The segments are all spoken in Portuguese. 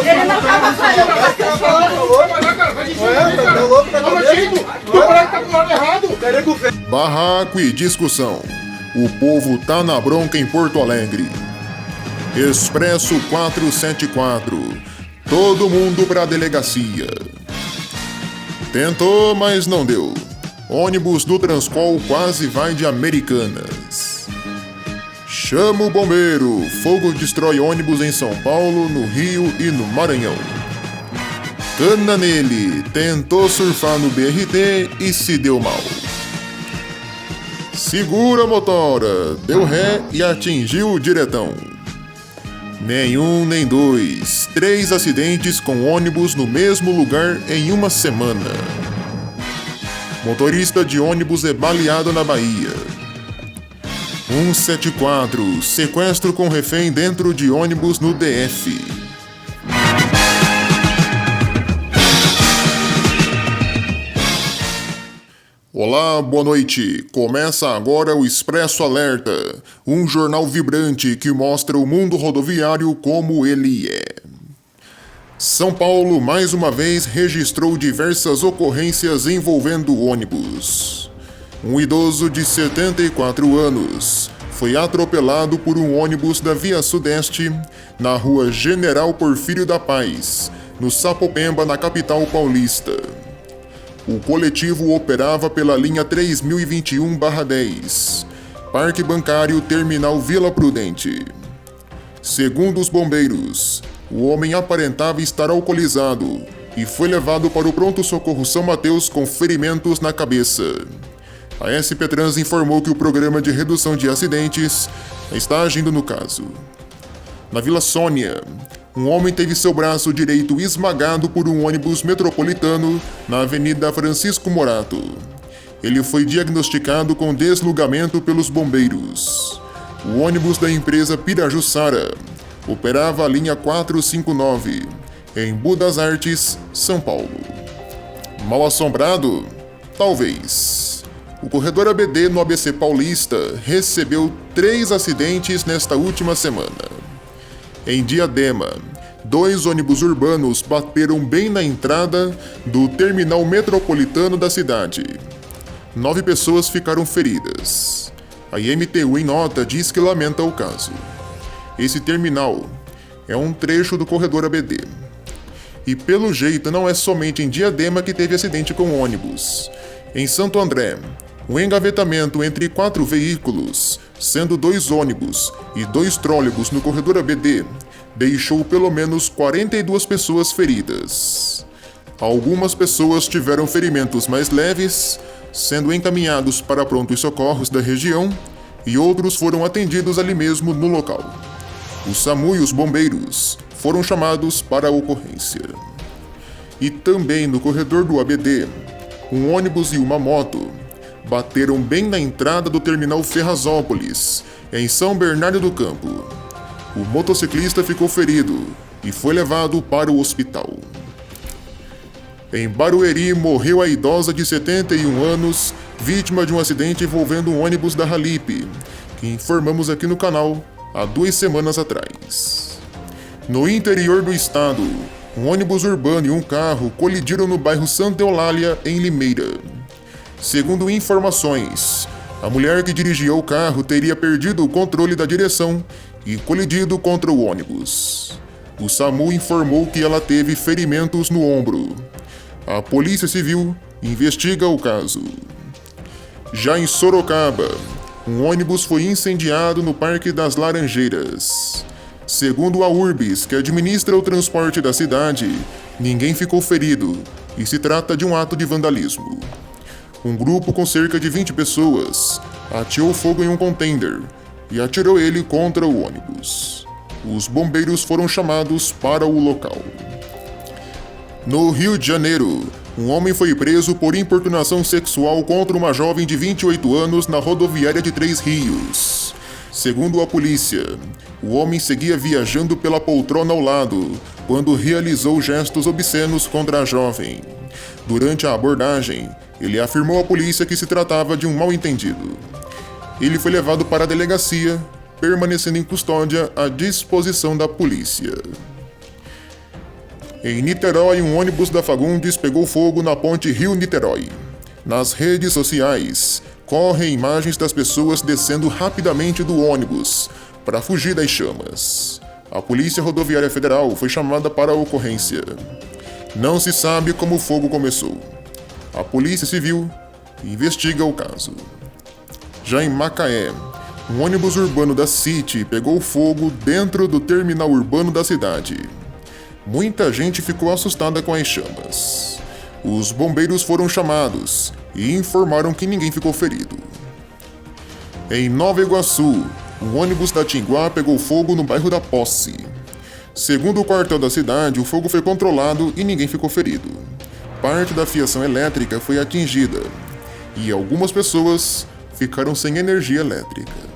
Ele não tava falando pra Barraco e discussão. O povo tá na bronca em Porto Alegre. Expresso 474. Todo mundo pra delegacia. Tentou, mas não deu. Ônibus do Transcol quase vai de Americanas. Chama o bombeiro. Fogo destrói ônibus em São Paulo, no Rio e no Maranhão. Cana nele. Tentou surfar no BRT e se deu mal. Segura a motora. Deu ré e atingiu o diretão. Nenhum nem dois. 3 acidentes com ônibus no mesmo lugar em uma semana. Motorista de ônibus é baleado na Bahia. 174. Sequestro com refém dentro de ônibus no DF. Olá, boa noite. Começa agora o Expresso Alerta, um jornal vibrante que mostra o mundo rodoviário como ele é. São Paulo, mais uma vez, registrou diversas ocorrências envolvendo ônibus. Um idoso de 74 anos foi atropelado por um ônibus da Via Sudeste na rua General Porfírio da Paz, no Sapopemba, na capital paulista. O coletivo operava pela linha 3021/10, Parque Bancário Terminal Vila Prudente. Segundo os bombeiros, o homem aparentava estar alcoolizado e foi levado para o pronto-socorro São Mateus com ferimentos na cabeça. A SP Trans informou que o programa de redução de acidentes está agindo no caso. Na Vila Sônia, um homem teve seu braço direito esmagado por um ônibus metropolitano na Avenida Francisco Morato. Ele foi diagnosticado com deslugamento pelos bombeiros. O ônibus da empresa Pirajussara operava a linha 459, em Budas Artes, São Paulo. Mal assombrado? Talvez. O corredor ABD no ABC Paulista recebeu 3 acidentes nesta última semana. Em Diadema, 2 ônibus urbanos bateram bem na entrada do terminal metropolitano da cidade. 9 pessoas ficaram feridas. A IMTU, em nota, diz que lamenta o caso. Esse terminal é um trecho do corredor ABD. E pelo jeito não é somente em Diadema que teve acidente com ônibus. Em Santo André, um engavetamento entre 4 veículos, sendo 2 ônibus e 2 trólebus no corredor ABD, deixou pelo menos 42 pessoas feridas. Algumas pessoas tiveram ferimentos mais leves, sendo encaminhados para prontos socorros da região, e outros foram atendidos ali mesmo no local. O SAMU e os bombeiros foram chamados para a ocorrência. E também no corredor do ABD, um ônibus e uma moto bateram bem na entrada do terminal Ferrazópolis, em São Bernardo do Campo. O motociclista ficou ferido e foi levado para o hospital. Em Barueri, morreu a idosa de 71 anos, vítima de um acidente envolvendo um ônibus da Ralip, que informamos aqui no canal há 2 semanas atrás. No interior do estado, um ônibus urbano e um carro colidiram no bairro Santa Eulália, em Limeira. Segundo informações, a mulher que dirigia o carro teria perdido o controle da direção e colidido contra o ônibus. O SAMU informou que ela teve ferimentos no ombro. A Polícia Civil investiga o caso. Já em Sorocaba, um ônibus foi incendiado no Parque das Laranjeiras. Segundo a URBS, que administra o transporte da cidade, ninguém ficou ferido e se trata de um ato de vandalismo. Um grupo com cerca de 20 pessoas ateou fogo em um contêiner e atirou ele contra o ônibus. Os bombeiros foram chamados para o local. No Rio de Janeiro, um homem foi preso por importunação sexual contra uma jovem de 28 anos na rodoviária de 3 Rios. Segundo a polícia, o homem seguia viajando pela poltrona ao lado quando realizou gestos obscenos contra a jovem. Durante a abordagem, ele afirmou à polícia que se tratava de um mal-entendido. Ele foi levado para a delegacia, permanecendo em custódia à disposição da polícia. Em Niterói, um ônibus da Fagundes pegou fogo na ponte Rio-Niterói. Nas redes sociais, correm imagens das pessoas descendo rapidamente do ônibus para fugir das chamas. A Polícia Rodoviária Federal foi chamada para a ocorrência. Não se sabe como o fogo começou. A Polícia Civil investiga o caso. Já em Macaé, um ônibus urbano da City pegou fogo dentro do terminal urbano da cidade. Muita gente ficou assustada com as chamas. Os bombeiros foram chamados e informaram que ninguém ficou ferido. Em Nova Iguaçu, um ônibus da Tinguá pegou fogo no bairro da Posse. Segundo o quartel da cidade, o fogo foi controlado e ninguém ficou ferido. Parte da fiação elétrica foi atingida e algumas pessoas ficaram sem energia elétrica.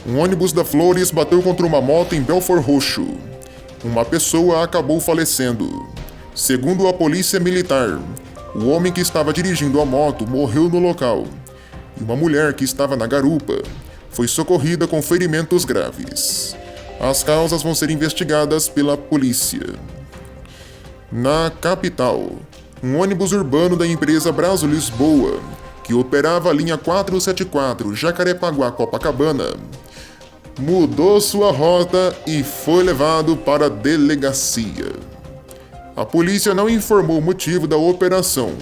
Um ônibus da Flores bateu contra uma moto em Belford Roxo. Uma pessoa acabou falecendo. Segundo a polícia militar, o homem que estava dirigindo a moto morreu no local e uma mulher que estava na garupa foi socorrida com ferimentos graves. As causas vão ser investigadas pela polícia. Na capital, um ônibus urbano da empresa Brasil Lisboa, que operava a linha 474 Jacarepaguá-Copacabana, mudou sua rota e foi levado para a delegacia. A polícia não informou o motivo da operação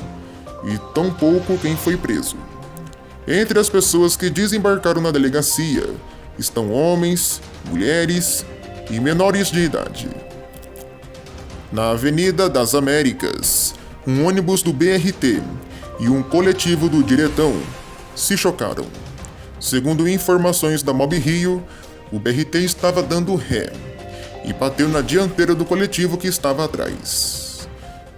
e tampouco quem foi preso. Entre as pessoas que desembarcaram na delegacia estão homens, mulheres e menores de idade. Na Avenida das Américas, um ônibus do BRT e um coletivo do Diretão se chocaram. Segundo informações da Mob Rio, o BRT estava dando ré e bateu na dianteira do coletivo que estava atrás.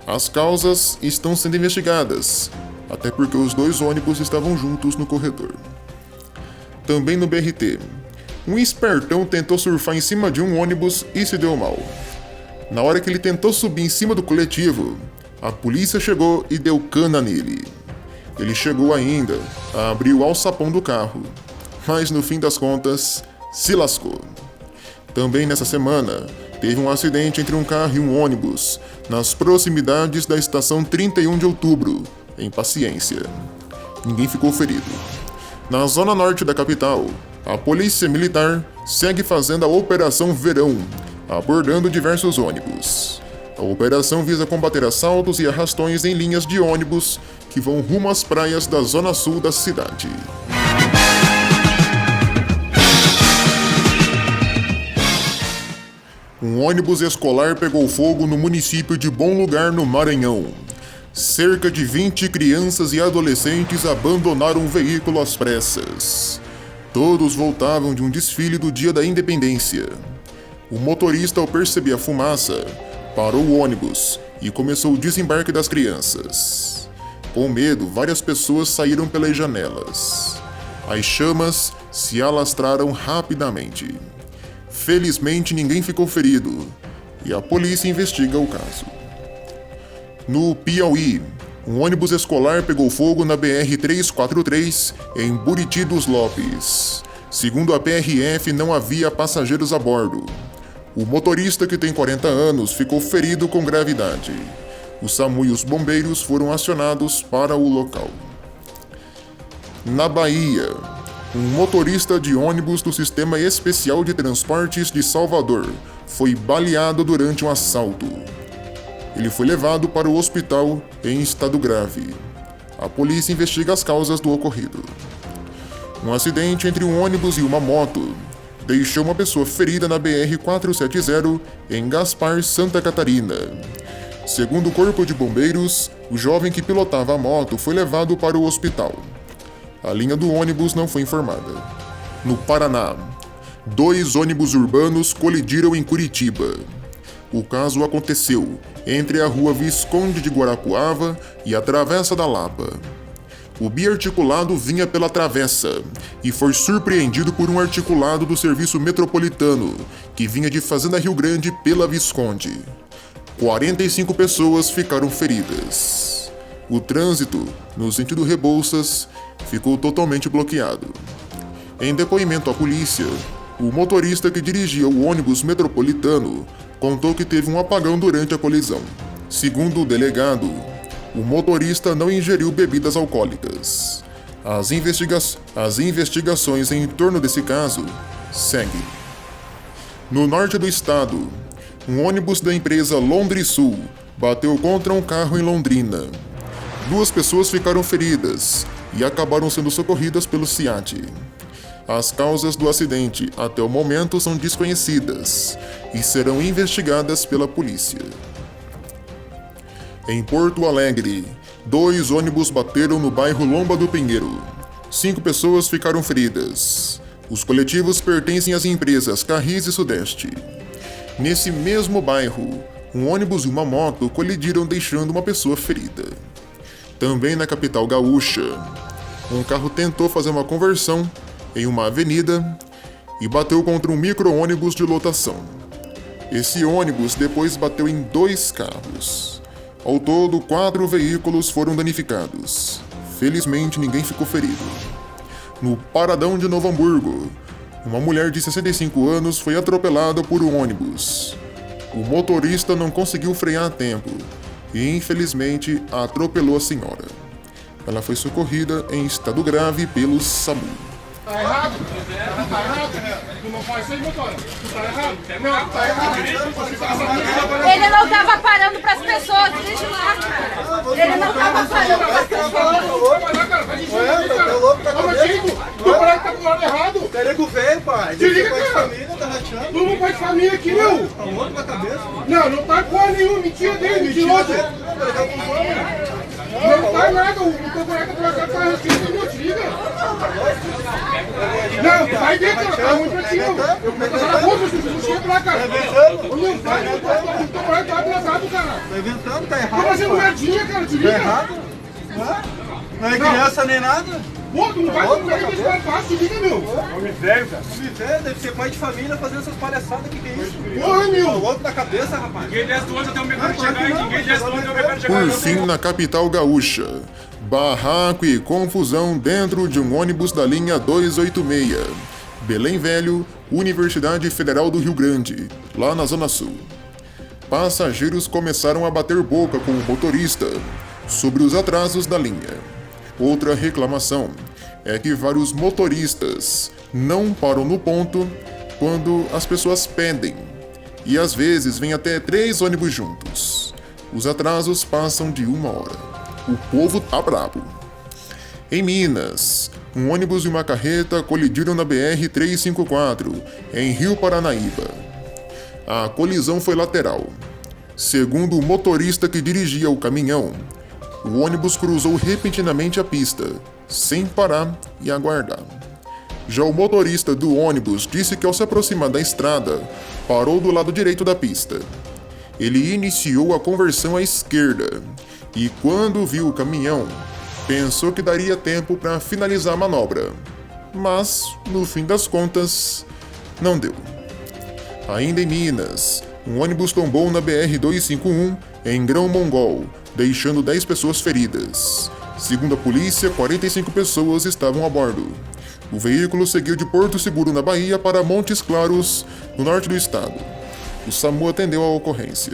As causas estão sendo investigadas, até porque os dois ônibus estavam juntos no corredor. Também no BRT, um espertão tentou surfar em cima de um ônibus e se deu mal. Na hora que ele tentou subir em cima do coletivo, a polícia chegou e deu cana nele. Ele chegou ainda a abrir o alçapão do carro, mas no fim das contas, se lascou. Também nessa semana, teve um acidente entre um carro e um ônibus, nas proximidades da estação 31 de outubro, em Paciência. Ninguém ficou ferido. Na zona norte da capital, a polícia militar segue fazendo a Operação Verão, abordando diversos ônibus. A operação visa combater assaltos e arrastões em linhas de ônibus que vão rumo às praias da zona sul da cidade. Um ônibus escolar pegou fogo no município de Bom Lugar, no Maranhão. Cerca de 20 crianças e adolescentes abandonaram o veículo às pressas. Todos voltavam de um desfile do Dia da Independência. O motorista, ao perceber a fumaça, parou o ônibus e começou o desembarque das crianças. Com medo, várias pessoas saíram pelas janelas. As chamas se alastraram rapidamente. Felizmente, ninguém ficou ferido e a polícia investiga o caso. No Piauí, um ônibus escolar pegou fogo na BR-343 em Buriti dos Lopes. Segundo a PRF, não havia passageiros a bordo. O motorista, que tem 40 anos, ficou ferido com gravidade. O SAMU e os bombeiros foram acionados para o local. Na Bahia, um motorista de ônibus do Sistema Especial de Transportes de Salvador foi baleado durante um assalto. Ele foi levado para o hospital em estado grave. A polícia investiga as causas do ocorrido. Um acidente entre um ônibus e uma moto deixou uma pessoa ferida na BR-470 em Gaspar, Santa Catarina. Segundo o Corpo de Bombeiros, o jovem que pilotava a moto foi levado para o hospital. A linha do ônibus não foi informada. No Paraná, 2 ônibus urbanos colidiram em Curitiba. O caso aconteceu entre a rua Visconde de Guarapuava e a Travessa da Lapa. O biarticulado vinha pela travessa e foi surpreendido por um articulado do serviço metropolitano, que vinha de Fazenda Rio Grande pela Visconde. 45 pessoas ficaram feridas. O trânsito, no sentido Rebouças, ficou totalmente bloqueado. Em depoimento à polícia, o motorista que dirigia o ônibus metropolitano contou que teve um apagão durante a colisão. Segundo o delegado, o motorista não ingeriu bebidas alcoólicas. As investigações em torno desse caso seguem. No norte do estado, um ônibus da empresa Londrisul bateu contra um carro em Londrina. 2 pessoas ficaram feridas e acabaram sendo socorridas pelo SEAT. As causas do acidente até o momento são desconhecidas e serão investigadas pela polícia. Em Porto Alegre, 2 ônibus bateram no bairro Lomba do Pinheiro. 5 pessoas ficaram feridas. Os coletivos pertencem às empresas Carris e Sudeste. Nesse mesmo bairro, um ônibus e uma moto colidiram deixando uma pessoa ferida. Também na capital gaúcha, um carro tentou fazer uma conversão em uma avenida e bateu contra um micro-ônibus de lotação. Esse ônibus depois bateu em 2 carros. Ao todo, 4 veículos foram danificados. Felizmente, ninguém ficou ferido. No Paradão de Novo Hamburgo, uma mulher de 65 anos foi atropelada por um ônibus. O motorista não conseguiu frear a tempo e, infelizmente, atropelou a senhora. Ela foi socorrida em estado grave pelo SAMU. Tá errado? Tá errado? Tu não faz isso aí, motora? Tu tá errado? Não, tá errado. Ele não tava parando pras pessoas, deixa lá, cara. Ele não tava parando pras pessoas. Vai lá, cara, faz isso aí, cara. Ô, Chico, tu parece que tá do lado errado. Perigo velho, pai. Se liga, Pai de cara. família, tá rachando. Tu não faz família aqui, meu. Tá louco na cabeça? Não, não tá porra nenhuma. Mentira dele, mentiroso. Não tá nada. O teu boneco do lado tá rachando, não te liga. Não, vai dentro, cara. Tá ruim pra ti, meu. Eu vou passar na rua, você chega pra lá, cara. Não vai, não vai. O teu boneco tá atrasado, cara. Tá inventando, tá Tá errado. fazendo pai. merdinha, cara, te Tá liga. errado? Não é criança nem nada. Pô, tu não vai com cara desse cara fácil, te liga, meu. Homem velho, deve ser pai de família fazendo essas palhaçadas. Que é isso? Porra, Tá meu. louco da cabeça, rapaz. Ninguém desce do ônibus até o mecânico chegar e ninguém desce do ônibus até o mecânico chegar. Por fim, na capital gaúcha, barraco e confusão dentro de um ônibus da linha 286. Belém Velho, Universidade Federal do Rio Grande, lá na Zona Sul. Passageiros começaram a bater boca com o motorista sobre os atrasos da linha. Outra reclamação é que vários motoristas não param no ponto quando as pessoas pedem, e às vezes vêm até 3 ônibus juntos. Os atrasos passam de 1 hora. O povo tá brabo. Em Minas, um ônibus e uma carreta colidiram na BR-354, em Rio Paranaíba. A colisão foi lateral. Segundo o motorista que dirigia o caminhão, o ônibus cruzou repentinamente a pista, sem parar e aguardar. Já o motorista do ônibus disse que ao se aproximar da estrada, parou do lado direito da pista. Ele iniciou a conversão à esquerda e, quando viu o caminhão, pensou que daria tempo para finalizar a manobra. Mas, no fim das contas, não deu. Ainda em Minas, um ônibus tombou na BR-251 em Grão Mongol, deixando 10 pessoas feridas. Segundo a polícia, 45 pessoas estavam a bordo. O veículo seguiu de Porto Seguro, na Bahia, para Montes Claros, no norte do estado. O SAMU atendeu a ocorrência.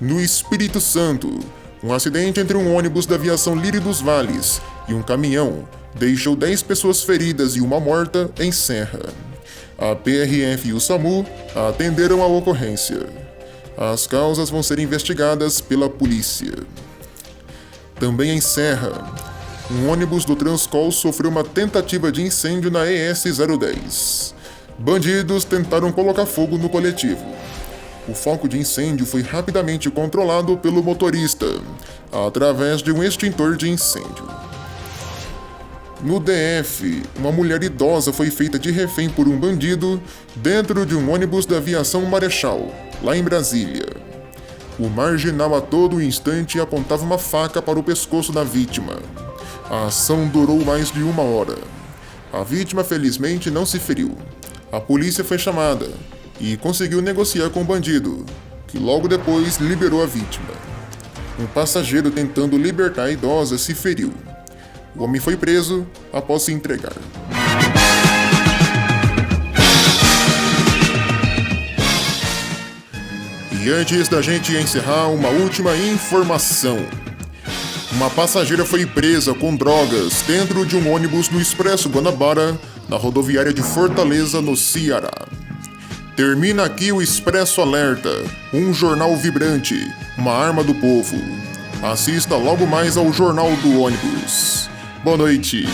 No Espírito Santo, um acidente entre um ônibus da aviação Lírio dos Vales e um caminhão deixou 10 pessoas feridas e 1 morta em Serra. A PRF e o SAMU atenderam a ocorrência. As causas vão ser investigadas pela polícia. Também em Serra, um ônibus do Transcol sofreu uma tentativa de incêndio na ES-010. Bandidos tentaram colocar fogo no coletivo. O foco de incêndio foi rapidamente controlado pelo motorista, através de um extintor de incêndio. No DF, uma mulher idosa foi feita de refém por um bandido dentro de um ônibus da aviação Marechal, lá em Brasília. O marginal a todo instante apontava uma faca para o pescoço da vítima. A ação durou mais de 1 hora. A vítima felizmente não se feriu. A polícia foi chamada e conseguiu negociar com o bandido, que logo depois liberou a vítima. Um passageiro tentando libertar a idosa se feriu. O homem foi preso após se entregar. E antes da gente encerrar, uma última informação. Uma passageira foi presa com drogas dentro de um ônibus no Expresso Guanabara, na rodoviária de Fortaleza, no Ceará. Termina aqui o Expresso Alerta, um jornal vibrante, uma arma do povo. Assista logo mais ao Jornal do Ônibus. Boa noite.